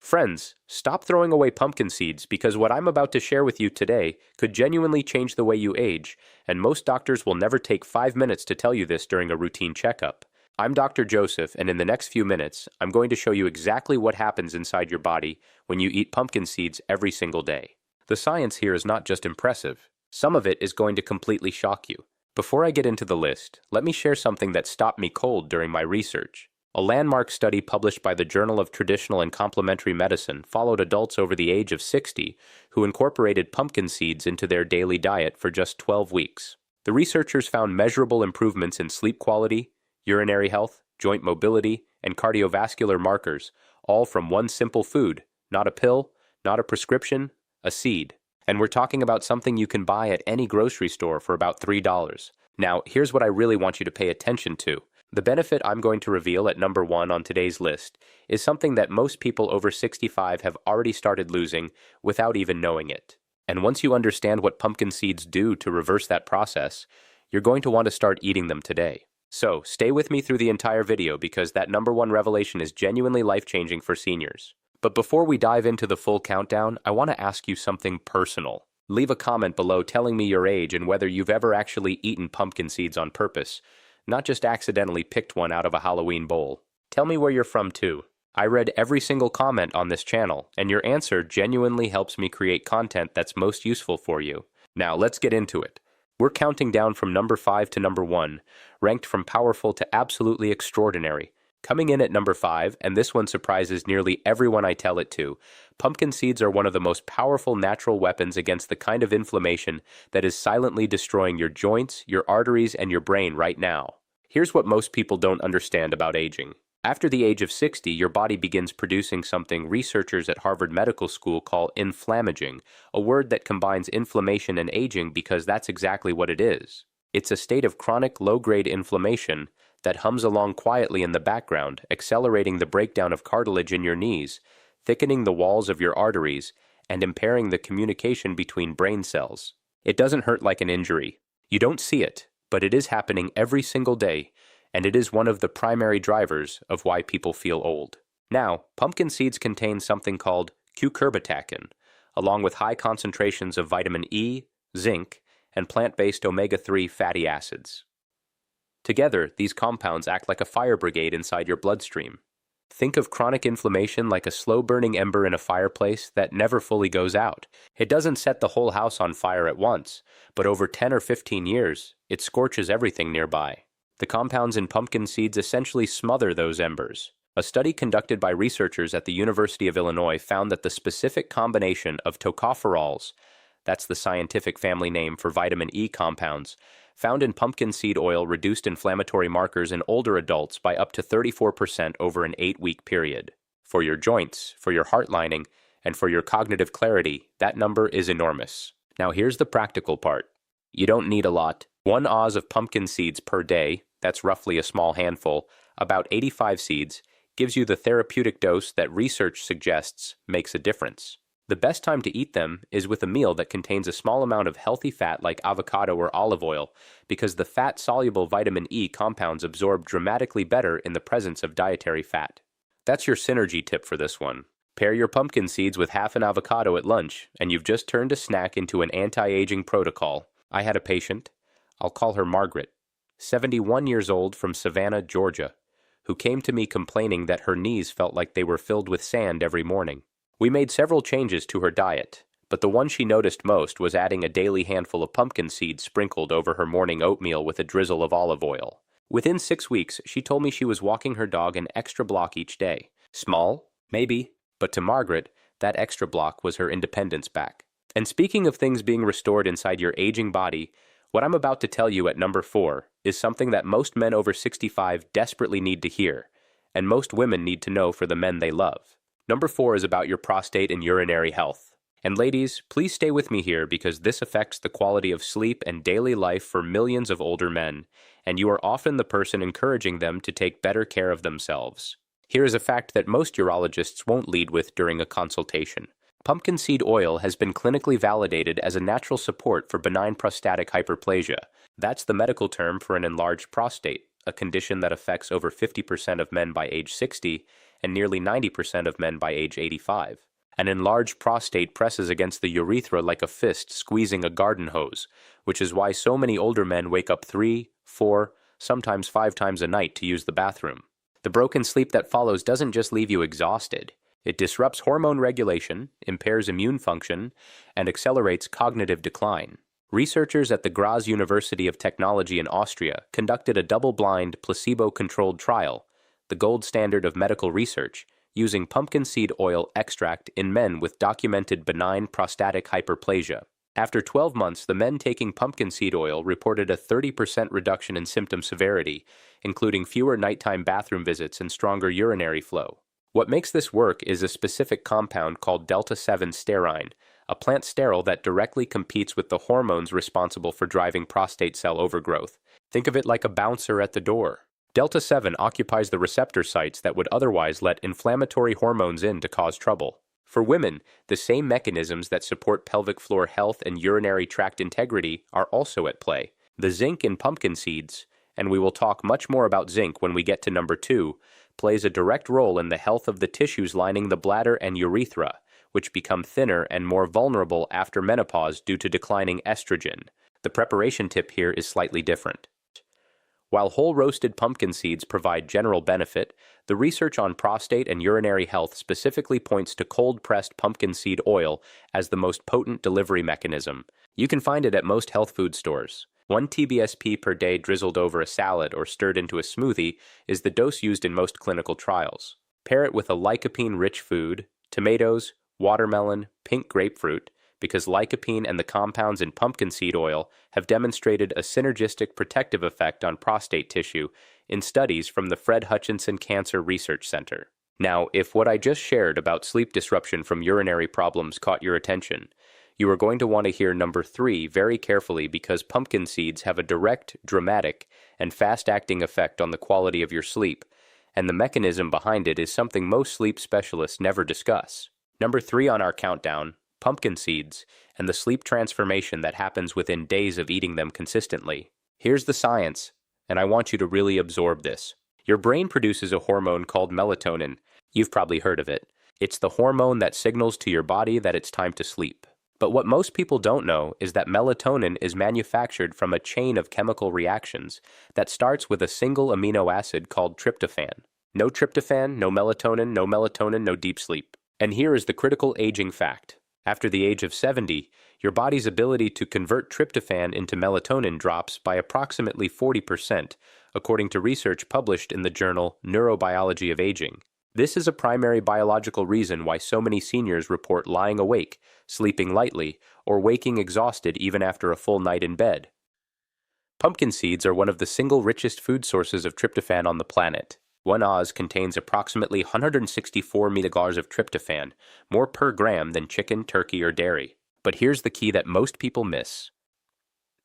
Friends, stop throwing away pumpkin seeds because what I'm about to share with you today could genuinely change the way you age, and most doctors will never take 5 minutes to tell you this during a routine checkup. I'm Dr. Joseph, and in the next few minutes, I'm going to show you exactly what happens inside your body when you eat pumpkin seeds every single day. The science here is not just impressive. Some of it is going to completely shock you. Before I get into the list, let me share something that stopped me cold during my research. A landmark study published by the Journal of Traditional and Complementary Medicine followed adults over the age of 60 who incorporated pumpkin seeds into their daily diet for just 12 weeks. The researchers found measurable improvements in sleep quality, urinary health, joint mobility, and cardiovascular markers, all from one simple food, not a pill, not a prescription, a seed. And we're talking about something you can buy at any grocery store for about $3. Now, here's what I really want you to pay attention to. The benefit I'm going to reveal at number 1 on today's list is something that most people over 65 have already started losing without even knowing it. And once you understand what pumpkin seeds do to reverse that process, you're going to want to start eating them today. So, stay with me through the entire video because that number 1 revelation is genuinely life-changing for seniors. But before we dive into the full countdown, I want to ask you something personal. Leave a comment below telling me your age and whether you've ever actually eaten pumpkin seeds on purpose, not just accidentally picked one out of a Halloween bowl. Tell me where you're from too. I read every single comment on this channel, and your answer genuinely helps me create content that's most useful for you. Now, let's get into it. We're counting down from number 5 to number 1, ranked from powerful to absolutely extraordinary. Coming in at number 5, and this one surprises nearly everyone I tell it to, pumpkin seeds are one of the most powerful natural weapons against the kind of inflammation that is silently destroying your joints, your arteries, and your brain right now. Here's what most people don't understand about aging. After the age of 60, your body begins producing something researchers at Harvard Medical School call inflammaging, a word that combines inflammation and aging because that's exactly what it is. It's a state of chronic low-grade inflammation that hums along quietly in the background, accelerating the breakdown of cartilage in your knees, thickening the walls of your arteries, and impairing the communication between brain cells. It doesn't hurt like an injury. You don't see it, but it is happening every single day, and it is one of the primary drivers of why people feel old. Now, pumpkin seeds contain something called cucurbitacin, along with high concentrations of vitamin E, zinc, and plant-based omega-3 fatty acids. Together, these compounds act like a fire brigade inside your bloodstream. Think of chronic inflammation like a slow-burning ember in a fireplace that never fully goes out. It doesn't set the whole house on fire at once, but over 10 or 15 years, it scorches everything nearby. The compounds in pumpkin seeds essentially smother those embers. A study conducted by researchers at the University of Illinois found that the specific combination of tocopherols, that's the scientific family name for vitamin E compounds, found in pumpkin seed oil reduced inflammatory markers in older adults by up to 34% over an 8-week period. For your joints, for your heart lining, and for your cognitive clarity, that number is enormous. Now here's the practical part. You don't need a lot. 1 oz of pumpkin seeds per day, that's roughly a small handful, about 85 seeds, gives you the therapeutic dose that research suggests makes a difference. The best time to eat them is with a meal that contains a small amount of healthy fat like avocado or olive oil, because the fat-soluble vitamin E compounds absorb dramatically better in the presence of dietary fat. That's your synergy tip for this one. Pair your pumpkin seeds with half an avocado at lunch, and you've just turned a snack into an anti-aging protocol. I had a patient, I'll call her Margaret, 71 years old from Savannah, Georgia, who came to me complaining that her knees felt like they were filled with sand every morning. We made several changes to her diet, but the one she noticed most was adding a daily handful of pumpkin seeds sprinkled over her morning oatmeal with a drizzle of olive oil. Within 6 weeks, she told me she was walking her dog an extra block each day. Small? Maybe. But to Margaret, that extra block was her independence back. And speaking of things being restored inside your aging body, what I'm about to tell you at number 4 is something that most men over 65 desperately need to hear, and most women need to know for the men they love. Number 4 is about your prostate and urinary health. And ladies, please stay with me here because this affects the quality of sleep and daily life for millions of older men, and you are often the person encouraging them to take better care of themselves. Here is a fact that most urologists won't lead with during a consultation. Pumpkin seed oil has been clinically validated as a natural support for benign prostatic hyperplasia. That's the medical term for an enlarged prostate, a condition that affects over 50% of men by age 60 and nearly 90% of men by age 85. An enlarged prostate presses against the urethra like a fist squeezing a garden hose, which is why so many older men wake up 3, 4, sometimes 5 times a night to use the bathroom. The broken sleep that follows doesn't just leave you exhausted. It disrupts hormone regulation, impairs immune function, and accelerates cognitive decline. Researchers at the Graz University of Technology in Austria conducted a double-blind, placebo-controlled trial, the gold standard of medical research, using pumpkin seed oil extract in men with documented benign prostatic hyperplasia. After 12 months, the men taking pumpkin seed oil reported a 30% reduction in symptom severity, including fewer nighttime bathroom visits and stronger urinary flow. What makes this work is a specific compound called delta-7 sterine, a plant sterol that directly competes with the hormones responsible for driving prostate cell overgrowth. Think of it like a bouncer at the door. Delta-7 occupies the receptor sites that would otherwise let inflammatory hormones in to cause trouble. For women, the same mechanisms that support pelvic floor health and urinary tract integrity are also at play. The zinc in pumpkin seeds, and we will talk much more about zinc when we get to number 2, plays a direct role in the health of the tissues lining the bladder and urethra, which become thinner and more vulnerable after menopause due to declining estrogen. The preparation tip here is slightly different. While whole roasted pumpkin seeds provide general benefit, the research on prostate and urinary health specifically points to cold-pressed pumpkin seed oil as the most potent delivery mechanism. You can find it at most health food stores. 1 TBSP per day drizzled over a salad or stirred into a smoothie is the dose used in most clinical trials. Pair it with a lycopene-rich food, tomatoes, watermelon, pink grapefruit, because lycopene and the compounds in pumpkin seed oil have demonstrated a synergistic protective effect on prostate tissue in studies from the Fred Hutchinson Cancer Research Center. Now, if what I just shared about sleep disruption from urinary problems caught your attention, you are going to want to hear number 3 very carefully because pumpkin seeds have a direct, dramatic, and fast-acting effect on the quality of your sleep, and the mechanism behind it is something most sleep specialists never discuss. Number 3 on our countdown, pumpkin seeds, and the sleep transformation that happens within days of eating them consistently. Here's the science, and I want you to really absorb this. Your brain produces a hormone called melatonin. You've probably heard of it. It's the hormone that signals to your body that it's time to sleep. But what most people don't know is that melatonin is manufactured from a chain of chemical reactions that starts with a single amino acid called tryptophan. No tryptophan, no melatonin, no deep sleep. And here is the critical aging fact. After the age of 70, your body's ability to convert tryptophan into melatonin drops by approximately 40%, according to research published in the journal Neurobiology of Aging. This is a primary biological reason why so many seniors report lying awake, sleeping lightly, or waking exhausted even after a full night in bed. Pumpkin seeds are one of the single richest food sources of tryptophan on the planet. 1 Oz contains approximately 164 milligrams of tryptophan, more per gram than chicken, turkey, or dairy. But here's the key that most people miss.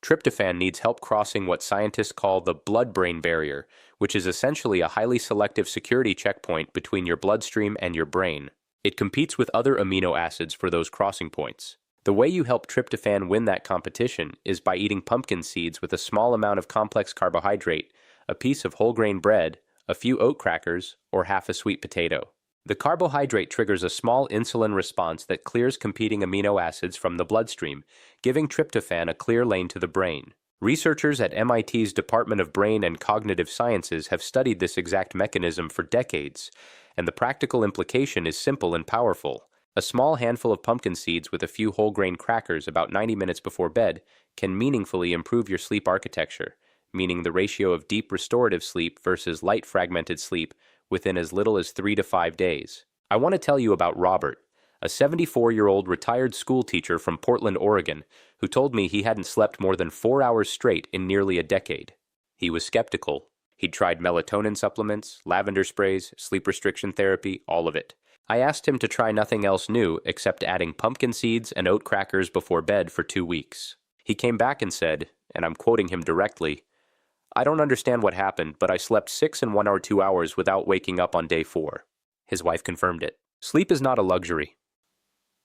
Tryptophan needs help crossing what scientists call the blood-brain barrier, which is essentially a highly selective security checkpoint between your bloodstream and your brain. It competes with other amino acids for those crossing points. The way you help tryptophan win that competition is by eating pumpkin seeds with a small amount of complex carbohydrate, a piece of whole grain bread, a few oat crackers, or half a sweet potato. The carbohydrate triggers a small insulin response that clears competing amino acids from the bloodstream, giving tryptophan a clear lane to the brain. Researchers at MIT's Department of Brain and Cognitive Sciences have studied this exact mechanism for decades, and the practical implication is simple and powerful. A small handful of pumpkin seeds with a few whole grain crackers about 90 minutes before bed can meaningfully improve your sleep architecture, meaning the ratio of deep restorative sleep versus light fragmented sleep within as little as 3 to 5 days. I want to tell you about Robert, a 74-year-old retired school teacher from Portland, Oregon, who told me he hadn't slept more than 4 hours straight in nearly a decade. He was skeptical. He'd tried melatonin supplements, lavender sprays, sleep restriction therapy, all of it. I asked him to try nothing else new except adding pumpkin seeds and oat crackers before bed for 2 weeks. He came back and said, and I'm quoting him directly, "I don't understand what happened, but I slept 6 in 1 or 2 hours without waking up on day 4. His wife confirmed it. Sleep is not a luxury.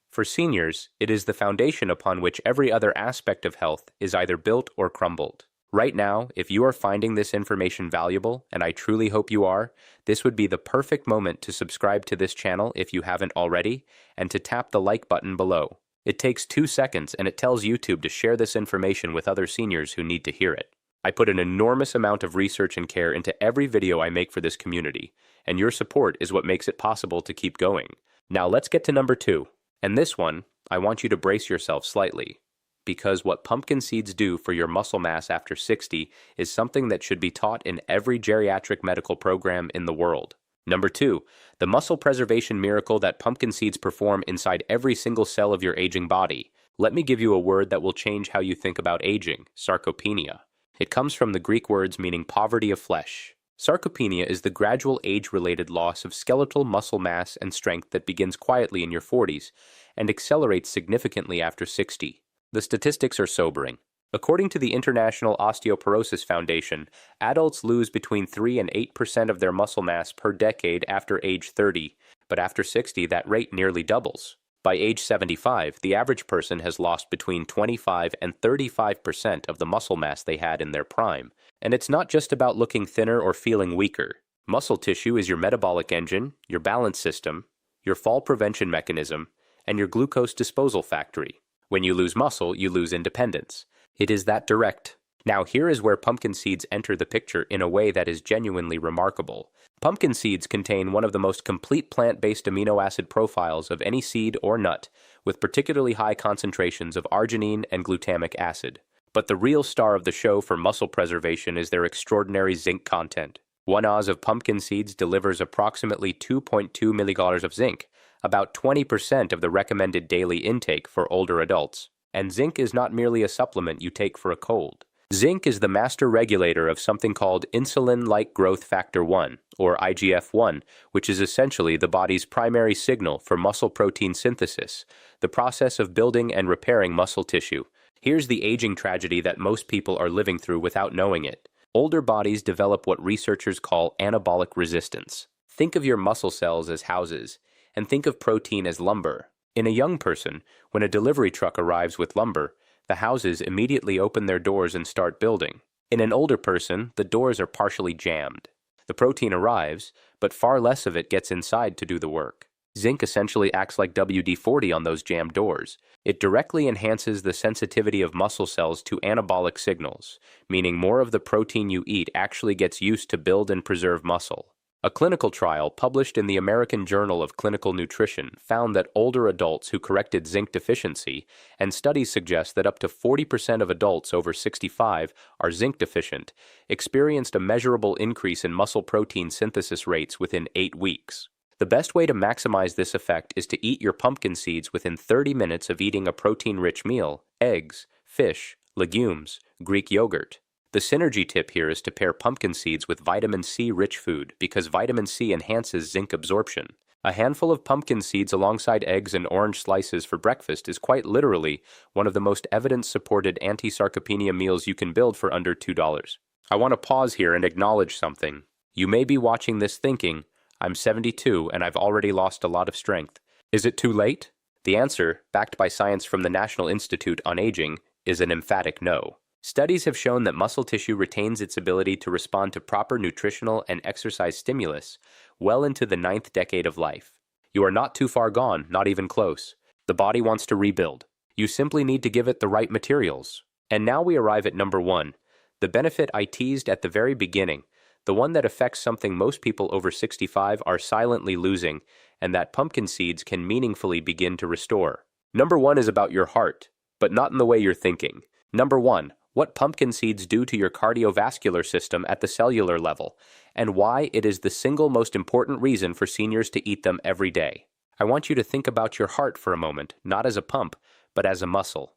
For seniors, it is the foundation upon which every other aspect of health is either built or crumbled. Right now, if you are finding this information valuable, and I truly hope you are, this would be the perfect moment to subscribe to this channel if you haven't already, and to tap the like button below. It takes 2 seconds and it tells YouTube to share this information with other seniors who need to hear it. I put an enormous amount of research and care into every video I make for this community, and your support is what makes it possible to keep going. Now let's get to number 2. And this one, I want you to brace yourself slightly, because what pumpkin seeds do for your muscle mass after 60 is something that should be taught in every geriatric medical program in the world. Number 2, the muscle preservation miracle that pumpkin seeds perform inside every single cell of your aging body. Let me give you a word that will change how you think about aging: sarcopenia. It comes from the Greek words meaning poverty of flesh. Sarcopenia is the gradual age-related loss of skeletal muscle mass and strength that begins quietly in your 40s and accelerates significantly after 60. The statistics are sobering. According to the International Osteoporosis Foundation, adults lose between 3 and 8% of their muscle mass per decade after age 30, but after 60 that rate nearly doubles. By age 75, the average person has lost between 25 and 35% of the muscle mass they had in their prime. And it's not just about looking thinner or feeling weaker. Muscle tissue is your metabolic engine, your balance system, your fall prevention mechanism, and your glucose disposal factory. When you lose muscle, you lose independence. It is that direct. Now here is where pumpkin seeds enter the picture in a way that is genuinely remarkable. Pumpkin seeds contain one of the most complete plant-based amino acid profiles of any seed or nut, with particularly high concentrations of arginine and glutamic acid. But the real star of the show for muscle preservation is their extraordinary zinc content. 1 oz of pumpkin seeds delivers approximately 2.2 milligauss of zinc, about 20% of the recommended daily intake for older adults. And zinc is not merely a supplement you take for a cold. Zinc is the master regulator of something called insulin-like growth factor 1, or IGF-1, which is essentially the body's primary signal for muscle protein synthesis, the process of building and repairing muscle tissue. Here's the aging tragedy that most people are living through without knowing it. Older bodies develop what researchers call anabolic resistance. Think of your muscle cells as houses, and think of protein as lumber. In a young person, when a delivery truck arrives with lumber, the houses immediately open their doors and start building. In an older person, the doors are partially jammed. The protein arrives, but far less of it gets inside to do the work. Zinc essentially acts like WD-40 on those jammed doors. It directly enhances the sensitivity of muscle cells to anabolic signals, meaning more of the protein you eat actually gets used to build and preserve muscle. A clinical trial published in the American Journal of Clinical Nutrition found that older adults who corrected zinc deficiency, and studies suggest that up to 40% of adults over 65 are zinc deficient, experienced a measurable increase in muscle protein synthesis rates within 8 weeks. The best way to maximize this effect is to eat your pumpkin seeds within 30 minutes of eating a protein-rich meal: eggs, fish, legumes, Greek yogurt. The synergy tip here is to pair pumpkin seeds with vitamin C-rich food because vitamin C enhances zinc absorption. A handful of pumpkin seeds alongside eggs and orange slices for breakfast is quite literally one of the most evidence-supported anti-sarcopenia meals you can build for under $2. I want to pause here and acknowledge something. You may be watching this thinking, I'm 72 and I've already lost a lot of strength. Is it too late? The answer, backed by science from the National Institute on Aging, is an emphatic no. Studies have shown that muscle tissue retains its ability to respond to proper nutritional and exercise stimulus well into the 9th decade of life. You are not too far gone, not even close. The body wants to rebuild. You simply need to give it the right materials. And now we arrive at number 1, the benefit I teased at the very beginning, the one that affects something most people over 65 are silently losing, and that pumpkin seeds can meaningfully begin to restore. Number 1 is about your heart, but not in the way you're thinking. Number 1, what pumpkin seeds do to your cardiovascular system at the cellular level, and why it is the single most important reason for seniors to eat them every day. I want you to think about your heart for a moment, not as a pump, but as a muscle,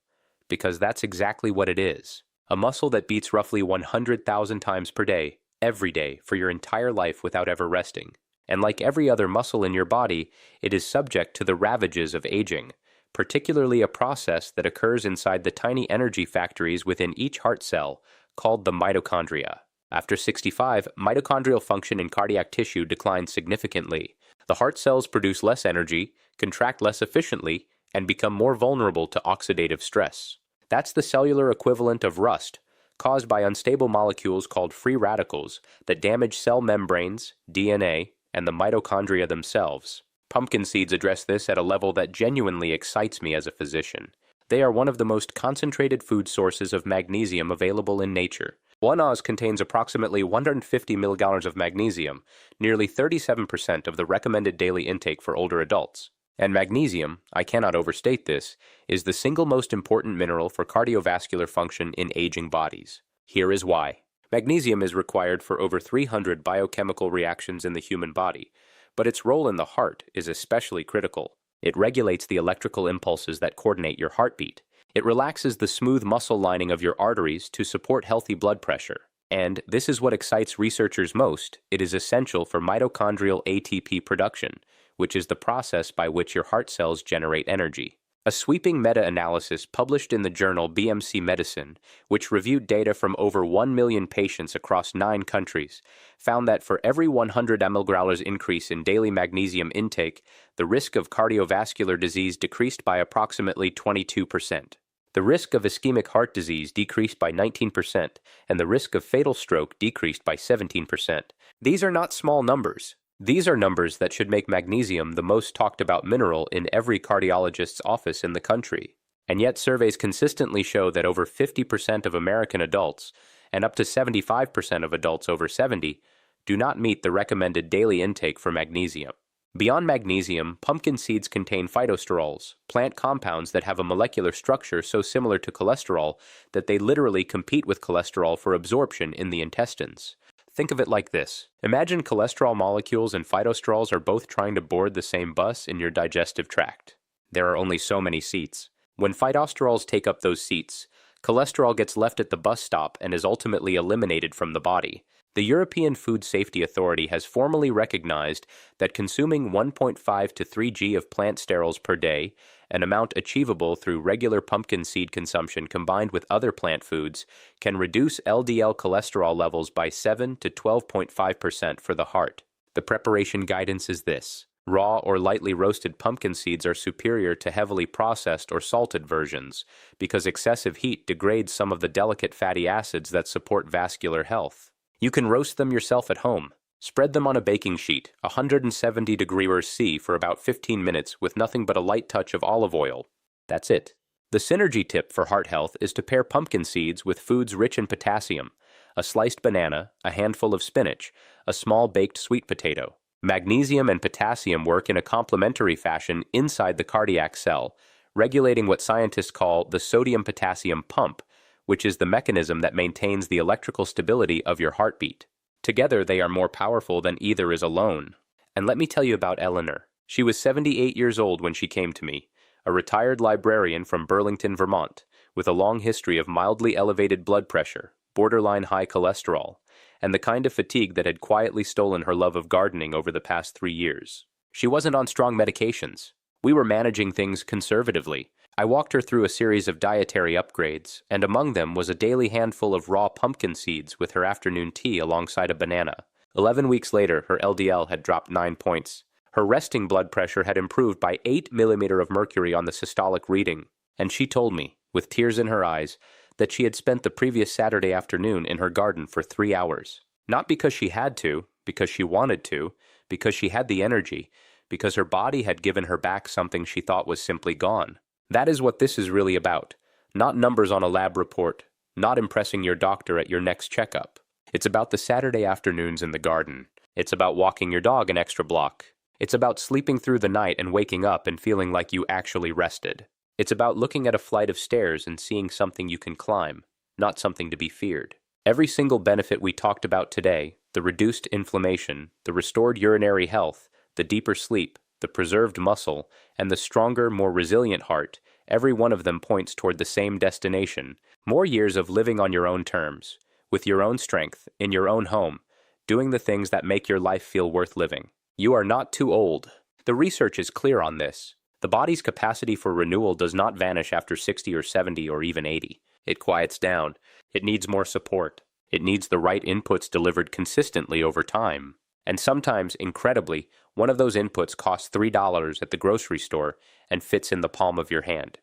because that's exactly what it is. A muscle that beats roughly 100,000 times per day, every day, for your entire life without ever resting. And like every other muscle in your body, it is subject to the ravages of aging, particularly a process that occurs inside the tiny energy factories within each heart cell, called the mitochondria. After 65, mitochondrial function in cardiac tissue declines significantly. The heart cells produce less energy, contract less efficiently, and become more vulnerable to oxidative stress. That's the cellular equivalent of rust, caused by unstable molecules called free radicals that damage cell membranes, DNA, and the mitochondria themselves. Pumpkin seeds address this at a level that genuinely excites me as a physician. They are one of the most concentrated food sources of magnesium available in nature. One oz contains approximately 150 milligrams of magnesium, nearly 37% of the recommended daily intake for older adults. And magnesium, I cannot overstate this, is the single most important mineral for cardiovascular function in aging bodies. Here is why. Magnesium is required for over 300 biochemical reactions in the human body, but its role in the heart is especially critical. It regulates the electrical impulses that coordinate your heartbeat. It relaxes the smooth muscle lining of your arteries to support healthy blood pressure. And this is what excites researchers most. It is essential for mitochondrial ATP production, which is the process by which your heart cells generate energy. A sweeping meta-analysis published in the journal BMC Medicine, which reviewed data from over 1 million patients across 9 countries, found that for every 100 mg increase in daily magnesium intake, the risk of cardiovascular disease decreased by approximately 22%. The risk of ischemic heart disease decreased by 19%, and the risk of fatal stroke decreased by 17%. These are not small numbers. These are numbers that should make magnesium the most talked about mineral in every cardiologist's office in the country. And yet surveys consistently show that over 50% of American adults, and up to 75% of adults over 70, do not meet the recommended daily intake for magnesium. Beyond magnesium, pumpkin seeds contain phytosterols, plant compounds that have a molecular structure so similar to cholesterol that they literally compete with cholesterol for absorption in the intestines. Think of it like this. Imagine cholesterol molecules and phytosterols are both trying to board the same bus in your digestive tract. There are only so many seats. When phytosterols take up those seats, cholesterol gets left at the bus stop and is ultimately eliminated from the body. The European Food Safety Authority has formally recognized that consuming 1.5 to 3 g of plant sterols per day, an amount achievable through regular pumpkin seed consumption combined with other plant foods, can reduce LDL cholesterol levels by 7 to 12.5% for the heart. The preparation guidance is this. Raw or lightly roasted pumpkin seeds are superior to heavily processed or salted versions because excessive heat degrades some of the delicate fatty acids that support vascular health. You can roast them yourself at home. Spread them on a baking sheet, 170 degrees C for about 15 minutes with nothing but a light touch of olive oil. That's it. The synergy tip for heart health is to pair pumpkin seeds with foods rich in potassium, a sliced banana, a handful of spinach, a small baked sweet potato. Magnesium and potassium work in a complementary fashion inside the cardiac cell, regulating what scientists call the sodium-potassium pump, which is the mechanism that maintains the electrical stability of your heartbeat. Together, they are more powerful than either is alone. And let me tell you about Eleanor. She was 78 years old when she came to me, a retired librarian from Burlington, Vermont, with a long history of mildly elevated blood pressure, borderline high cholesterol, and the kind of fatigue that had quietly stolen her love of gardening over the past 3 years. She wasn't on strong medications. We were managing things conservatively. I walked her through a series of dietary upgrades, and among them was a daily handful of raw pumpkin seeds with her afternoon tea alongside a banana. 11 weeks later, her LDL had dropped 9 points. Her resting blood pressure had improved by 8 millimeters of mercury on the systolic reading, and she told me, with tears in her eyes, that she had spent the previous Saturday afternoon in her garden for 3 hours. Not because she had to, because she wanted to, because she had the energy, because her body had given her back something she thought was simply gone. That is what this is really about. Not numbers on a lab report, not impressing your doctor at your next checkup. It's about the Saturday afternoons in the garden. It's about walking your dog an extra block. It's about sleeping through the night and waking up and feeling like you actually rested. It's about looking at a flight of stairs and seeing something you can climb, not something to be feared. Every single benefit we talked about today, the reduced inflammation, the restored urinary health, the deeper sleep, the preserved muscle, and the stronger, more resilient heart, every one of them points toward the same destination, more years of living on your own terms, with your own strength, in your own home, doing the things that make your life feel worth living. You are not too old. The research is clear on this. The body's capacity for renewal does not vanish after 60 or 70 or even 80. It quiets down. It needs more support. It needs the right inputs delivered consistently over time. And sometimes, incredibly, one of those inputs costs $3 at the grocery store and fits in the palm of your hand.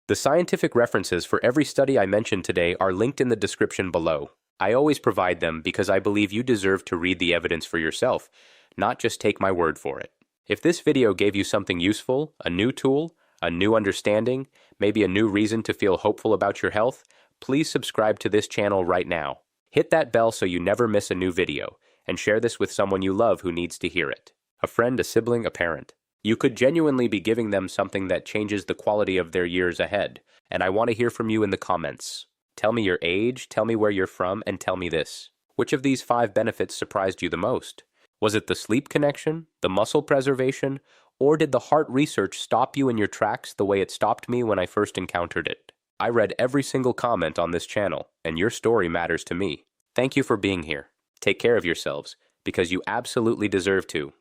The scientific references for every study I mentioned today are linked in the description below. I always provide them because I believe you deserve to read the evidence for yourself, not just take my word for it. If this video gave you something useful, a new tool, a new understanding, maybe a new reason to feel hopeful about your health, please subscribe to this channel right now. Hit that bell so you never miss a new video, and share this with someone you love who needs to hear it. A friend, a sibling, a parent. You could genuinely be giving them something that changes the quality of their years ahead, and I want to hear from you in the comments. Tell me your age, tell me where you're from, and tell me this. Which of these 5 benefits surprised you the most? Was it the sleep connection, the muscle preservation, or did the heart research stop you in your tracks the way it stopped me when I first encountered it? I read every single comment on this channel, and your story matters to me. Thank you for being here. Take care of yourselves, because you absolutely deserve to.